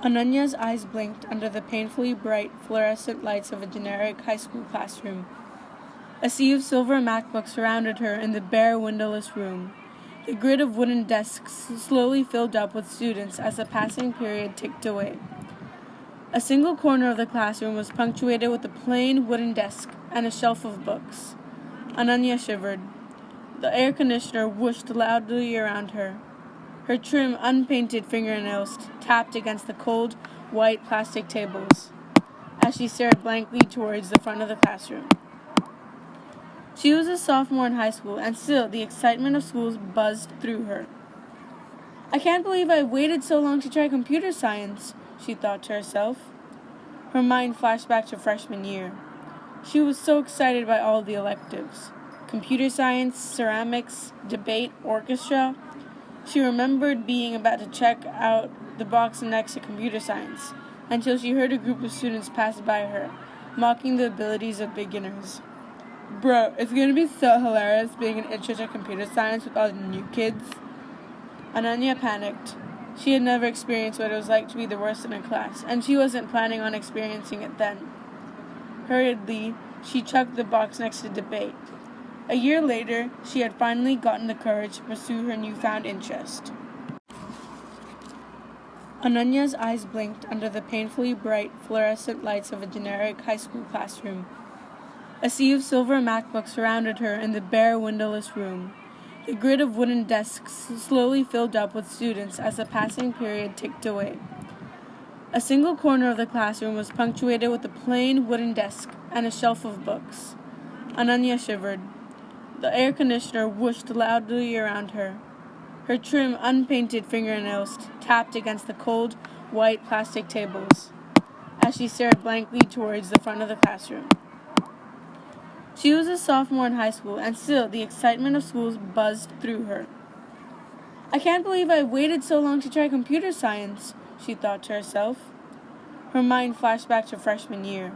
Ananya's eyes blinked under the painfully bright fluorescent lights of a generic high school classroom. A sea of silver MacBooks surrounded her in the bare, windowless room. The grid of wooden desks slowly filled up with students as the passing period ticked away. A single corner of the classroom was punctuated with a plain wooden desk and a shelf of books. Ananya shivered. The air conditioner whooshed loudly around her. Her trim, unpainted fingernails tapped against the cold, white plastic tables as she stared blankly towards the front of the classroom. She was a sophomore in high school, and still the excitement of school buzzed through her. I can't believe I waited so long to try computer science, she thought to herself. Her mind flashed back to freshman year. She was so excited by all the electives. Computer science, ceramics, debate, orchestra. She remembered being about to check out the box next to computer science, until she heard a group of students pass by her, mocking the abilities of beginners. Bro, it's gonna be so hilarious being an intro to computer science with all the new kids. Ananya panicked. She had never experienced what it was like to be the worst in her class, and she wasn't planning on experiencing it then. Hurriedly, she chucked the box next to debate. A year later, she had finally gotten the courage to pursue her newfound interest. Ananya's eyes blinked under the painfully bright fluorescent lights of a generic high school classroom. A sea of silver MacBooks surrounded her in the bare, windowless room. The grid of wooden desks slowly filled up with students as the passing period ticked away. A single corner of the classroom was punctuated with a plain wooden desk and a shelf of books. Ananya shivered. The air conditioner whooshed loudly around her. Her trim, unpainted fingernails tapped against the cold, white plastic tables as she stared blankly towards the front of the classroom. She was a sophomore in high school, and still the excitement of school buzzed through her. I can't believe I waited so long to try computer science, she thought to herself. Her mind flashed back to freshman year.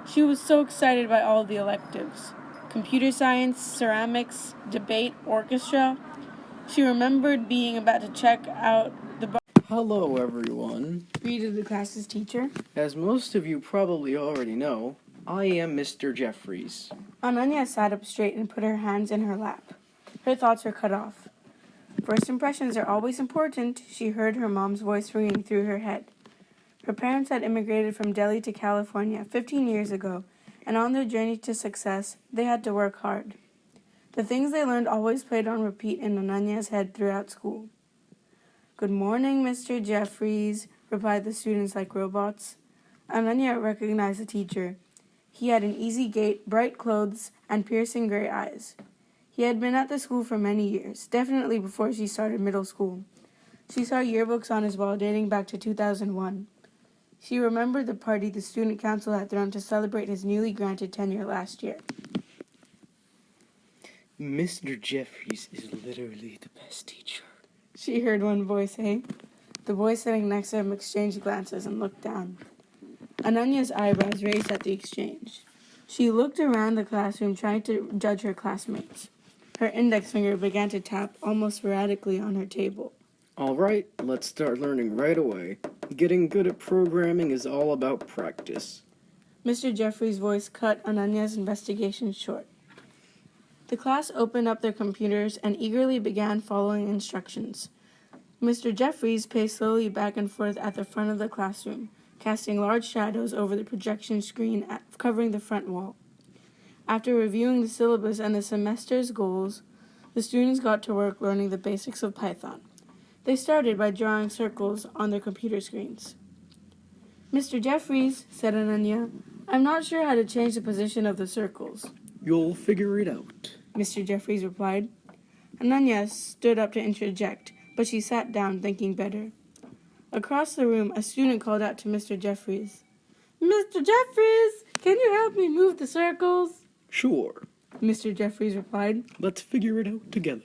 She was so excited by all the electives. Computer science, ceramics, debate, orchestra. She remembered being about to check out the box. Hello, everyone. Greeted the class's teacher. As most of you probably already know, I am Mr. Jeffries. Ananya sat up straight and put her hands in her lap. Her thoughts were cut off. First impressions are always important, she heard her mom's voice ringing through her head. Her parents had immigrated from Delhi to California 15 years ago, and on their journey to success, they had to work hard. The things they learned always played on repeat in Ananya's head throughout school. Good morning, Mr. Jeffries, replied the students like robots. Ananya recognized the teacher. He had an easy gait, bright clothes, and piercing gray eyes. He had been at the school for many years, definitely before she started middle school. She saw yearbooks on his wall dating back to 2001. She remembered the party the student council had thrown to celebrate his newly granted tenure last year. Mr. Jeffries is literally the best teacher, she heard one voice say. The boy sitting next to him exchanged glances and looked down. Ananya's eyebrows raised at the exchange. She looked around the classroom trying to judge her classmates. Her index finger began to tap almost sporadically on her table. All right, let's start learning right away. Getting good at programming is all about practice. Mr. Jeffries' voice cut Ananya's investigation short. The class opened up their computers and eagerly began following instructions. Mr. Jeffries paced slowly back and forth at the front of the classroom, casting large shadows over the projection screen covering the front wall. After reviewing the syllabus and the semester's goals, the students got to work learning the basics of Python. They started by drawing circles on their computer screens. Mr. Jeffries, said Ananya, I'm not sure how to change the position of the circles. You'll figure it out, Mr. Jeffries replied. Ananya stood up to interject, but she sat down thinking better. Across the room, a student called out to Mr. Jeffries. Mr. Jeffries, can you help me move the circles? Sure, Mr. Jeffries replied. Let's figure it out together.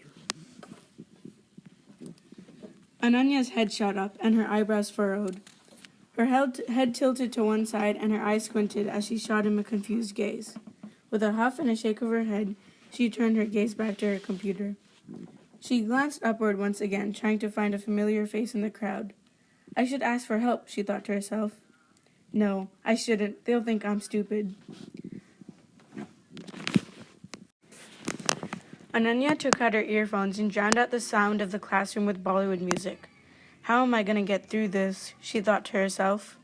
Ananya's head shot up and her eyebrows furrowed. Her head tilted to one side and her eyes squinted as she shot him a confused gaze. With a huff and a shake of her head, she turned her gaze back to her computer. She glanced upward once again, trying to find a familiar face in the crowd. I should ask for help, she thought to herself. No, I shouldn't. They'll think I'm stupid. Ananya took out her earphones and drowned out the sound of the classroom with Bollywood music. How am I going to get through this? She thought to herself.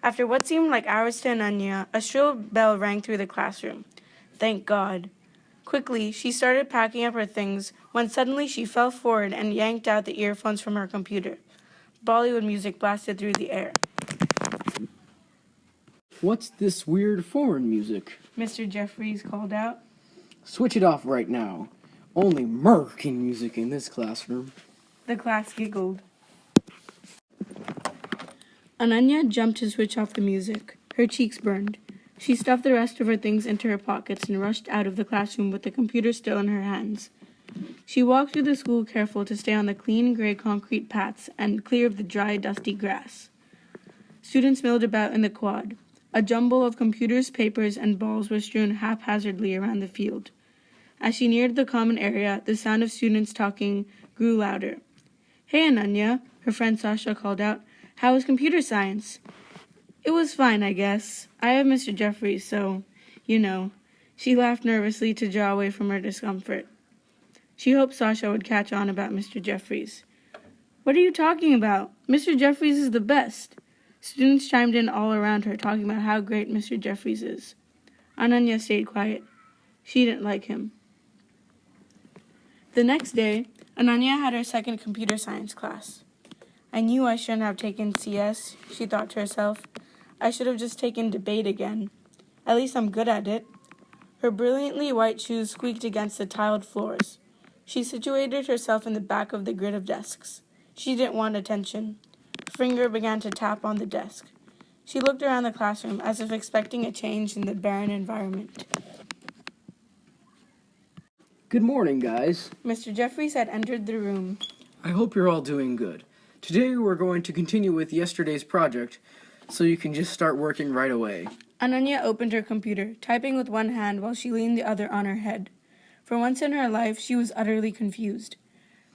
After what seemed like hours to Ananya, a shrill bell rang through the classroom. Thank God. Quickly, she started packing up her things when suddenly she fell forward and yanked out the earphones from her computer. Bollywood music blasted through the air. What's this weird foreign music? Mr. Jeffries called out. Switch it off right now. Only American music in this classroom. The class giggled. Ananya jumped to switch off the music. Her cheeks burned. She stuffed the rest of her things into her pockets and rushed out of the classroom with the computer still in her hands. She walked through the school careful to stay on the clean gray concrete paths and clear of the dry, dusty grass. Students milled about in the quad. A jumble of computers, papers, and balls were strewn haphazardly around the field. As she neared the common area, the sound of students talking grew louder. Hey, Ananya, her friend Sasha called out. How was computer science? It was fine, I guess. I have Mr. Jeffries, so, you know. She laughed nervously to draw away from her discomfort. She hoped Sasha would catch on about Mr. Jeffries. What are you talking about? Mr. Jeffries is the best. Students chimed in all around her, talking about how great Mr. Jeffries is. Ananya stayed quiet. She didn't like him. The next day, Ananya had her second computer science class. I knew I shouldn't have taken CS, she thought to herself. I should have just taken debate again. At least I'm good at it. Her brilliantly white shoes squeaked against the tiled floors. She situated herself in the back of the grid of desks. She didn't want attention. Her finger began to tap on the desk. She looked around the classroom as if expecting a change in the barren environment. Good morning, guys. Mr. Jeffries had entered the room. I hope you're all doing good. Today we're going to continue with yesterday's project, so you can just start working right away. Ananya opened her computer, typing with one hand while she leaned the other on her head. For once in her life, she was utterly confused.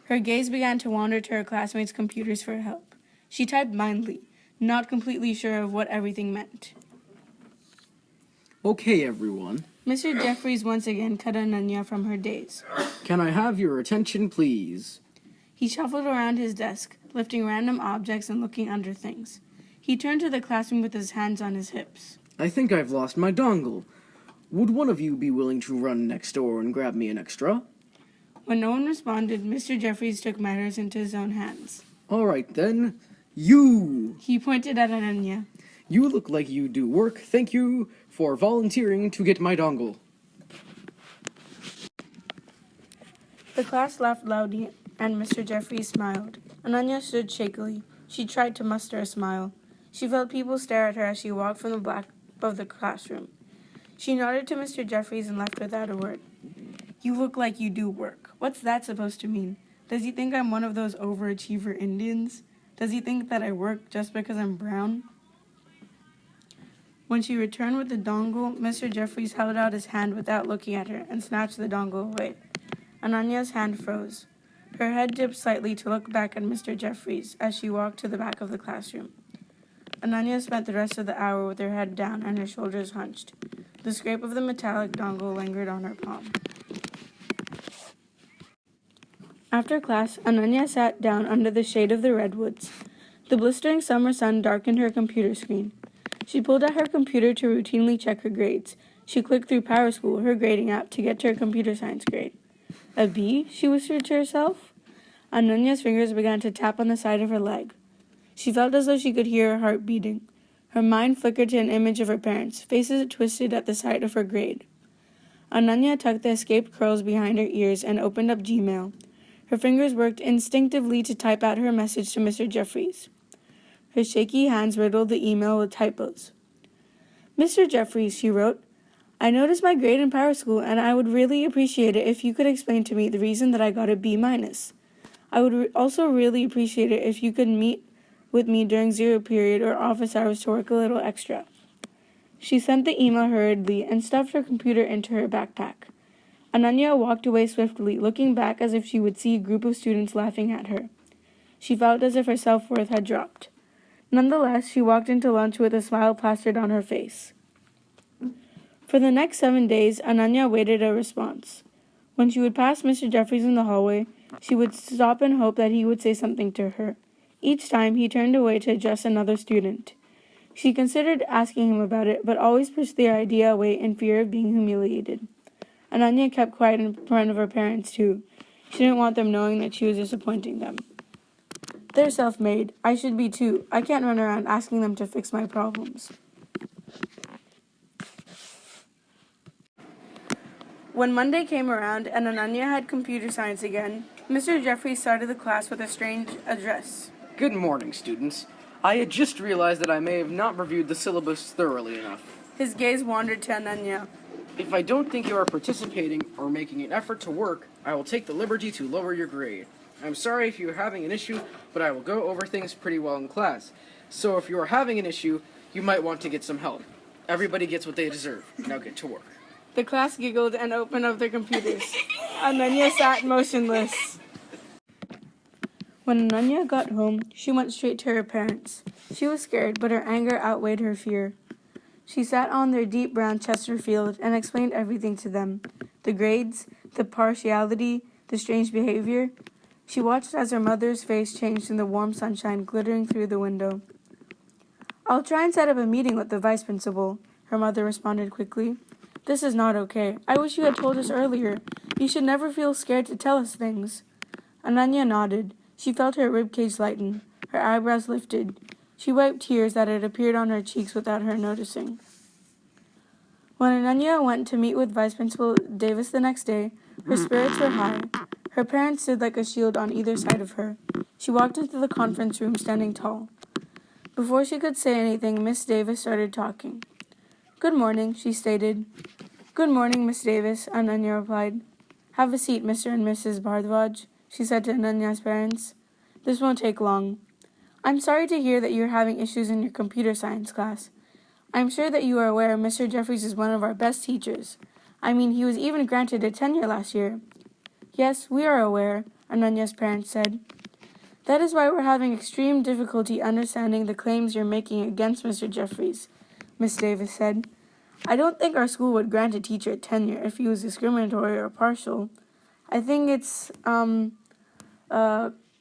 Her gaze began to wander to her classmates' computers for help. She typed blindly, not completely sure of what everything meant. Okay, everyone. Mr. Jeffries once again cut Ananya from her daze. Can I have your attention, please? He shuffled around his desk, lifting random objects and looking under things. He turned to the classroom with his hands on his hips. I think I've lost my dongle. Would one of you be willing to run next door and grab me an extra? When no one responded, Mr. Jeffries took matters into his own hands. All right, then. You! He pointed at Ananya. You look like you do work. Thank you for volunteering to get my dongle. The class laughed loudly, and Mr. Jeffries smiled. Ananya stood shakily. She tried to muster a smile. She felt people stare at her as she walked from the back of the classroom. She nodded to Mr. Jeffries and left without a word. You look like you do work. What's that supposed to mean? Does he think I'm one of those overachiever Indians? Does he think that I work just because I'm brown? When she returned with the dongle, Mr. Jeffries held out his hand without looking at her and snatched the dongle away. Ananya's hand froze. Her head dipped slightly to look back at Mr. Jeffries as she walked to the back of the classroom. Ananya spent the rest of the hour with her head down and her shoulders hunched. The scrape of the metallic dongle lingered on her palm. After class, Ananya sat down under the shade of the redwoods. The blistering summer sun darkened her computer screen. She pulled out her computer to routinely check her grades. She clicked through PowerSchool, her grading app, to get to her computer science grade. A B? She whispered to herself. Ananya's fingers began to tap on the side of her leg. She felt as though she could hear her heart beating. Her mind flickered to an image of her parents, faces twisted at the sight of her grade. Ananya tucked the escaped curls behind her ears and opened up Gmail. Her fingers worked instinctively to type out her message to Mr. Jeffries. Her shaky hands riddled the email with typos. Mr. Jeffries, she wrote, I noticed my grade in PowerSchool, and I would really appreciate it if you could explain to me the reason that I got a B-. I would also really appreciate it if you could meet with me during zero period or office hours to work a little extra. She sent the email hurriedly and stuffed her computer into her backpack. Ananya walked away swiftly, looking back as if she would see a group of students laughing at her. She felt as if her self-worth had dropped. Nonetheless, she walked into lunch with a smile plastered on her face. For the next 7 days, Ananya waited a response. When she would pass Mr. Jeffries in the hallway, she would stop and hope that he would say something to her. Each time, he turned away to address another student. She considered asking him about it, but always pushed the idea away in fear of being humiliated. Ananya kept quiet in front of her parents, too. She didn't want them knowing that she was disappointing them. They're self-made. I should be too. I can't run around asking them to fix my problems. When Monday came around and Ananya had computer science again, Mr. Jeffries started the class with a strange address. Good morning, students. I had just realized that I may have not reviewed the syllabus thoroughly enough. His gaze wandered to Ananya. If I don't think you are participating or making an effort to work, I will take the liberty to lower your grade. I'm sorry if you're having an issue, but I will go over things pretty well in class. So if you are having an issue, you might want to get some help. Everybody gets what they deserve. Now get to work. The class giggled and opened up their computers. Ananya sat motionless. When Ananya got home, she went straight to her parents. She was scared, but her anger outweighed her fear. She sat on their deep brown Chesterfield and explained everything to them. The grades, the partiality, the strange behavior. She watched as her mother's face changed in the warm sunshine glittering through the window. I'll try and set up a meeting with the vice principal, her mother responded quickly. This is not okay. I wish you had told us earlier. You should never feel scared to tell us things. Ananya nodded. She felt her ribcage lighten. Her eyebrows lifted. She wiped tears that had appeared on her cheeks without her noticing. When Ananya went to meet with Vice Principal Davis the next day, her spirits were high. Her parents stood like a shield on either side of her. She walked into the conference room standing tall. Before she could say anything, Miss Davis started talking. Good morning, she stated. Good morning, Miss Davis, Ananya replied. Have a seat, Mr. and Mrs. Bhardwaj, she said to Ananya's parents. This won't take long. I'm sorry to hear that you're having issues in your computer science class. I'm sure that you are aware Mr. Jeffries is one of our best teachers. I mean, he was even granted a tenure last year. Yes, we are aware, Ananya's parents said. That is why we're having extreme difficulty understanding the claims you're making against Mr. Jeffries, Miss Davis said. I don't think our school would grant a teacher tenure if he was discriminatory or partial. I think it's,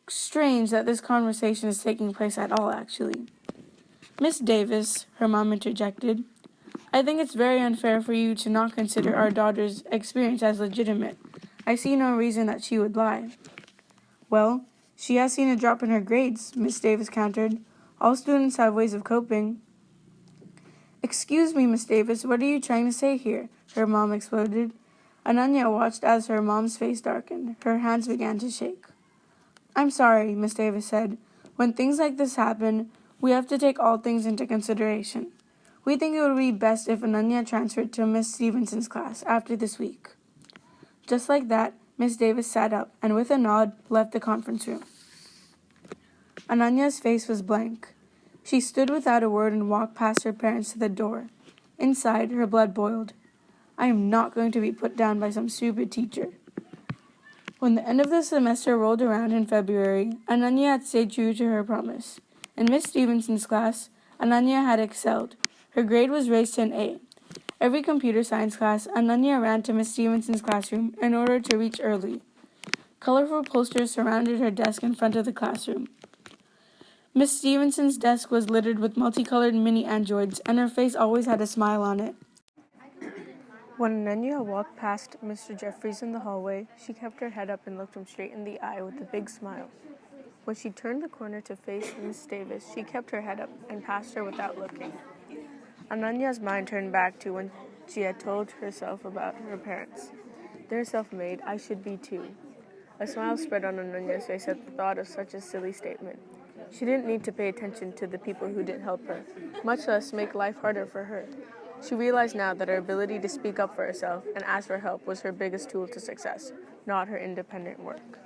strange that this conversation is taking place at all, actually. Miss Davis, her mom interjected, I think it's very unfair for you to not consider our daughter's experience as legitimate. I see no reason that she would lie. Well, she has seen a drop in her grades, Miss Davis countered. All students have ways of coping. Excuse me, Miss Davis, what are you trying to say here? Her mom exploded. Ananya watched as her mom's face darkened. Her hands began to shake. I'm sorry, Miss Davis said. When things like this happen, we have to take all things into consideration. We think it would be best if Ananya transferred to Miss Stevenson's class after this week. Just like that, Miss Davis sat up and with a nod left the conference room. Ananya's face was blank. She stood without a word and walked past her parents to the door. Inside, her blood boiled. I am not going to be put down by some stupid teacher. When the end of the semester rolled around in February, Ananya had stayed true to her promise. In Miss Stevenson's class, Ananya had excelled. Her grade was raised to an A. Every computer science class, Ananya ran to Miss Stevenson's classroom in order to reach early. Colorful posters surrounded her desk in front of the classroom. Miss Stevenson's desk was littered with multicolored mini androids, and her face always had a smile on it. When Ananya walked past Mr. Jeffries in the hallway, she kept her head up and looked him straight in the eye with a big smile. When she turned the corner to face Miss Davis, she kept her head up and passed her without looking. Ananya's mind turned back to when she had told herself about her parents. They're self-made, I should be too. A smile spread on Ananya's face at the thought of such a silly statement. She didn't need to pay attention to the people who didn't help her, much less make life harder for her. She realized now that her ability to speak up for herself and ask for help was her biggest tool to success, not her independent work.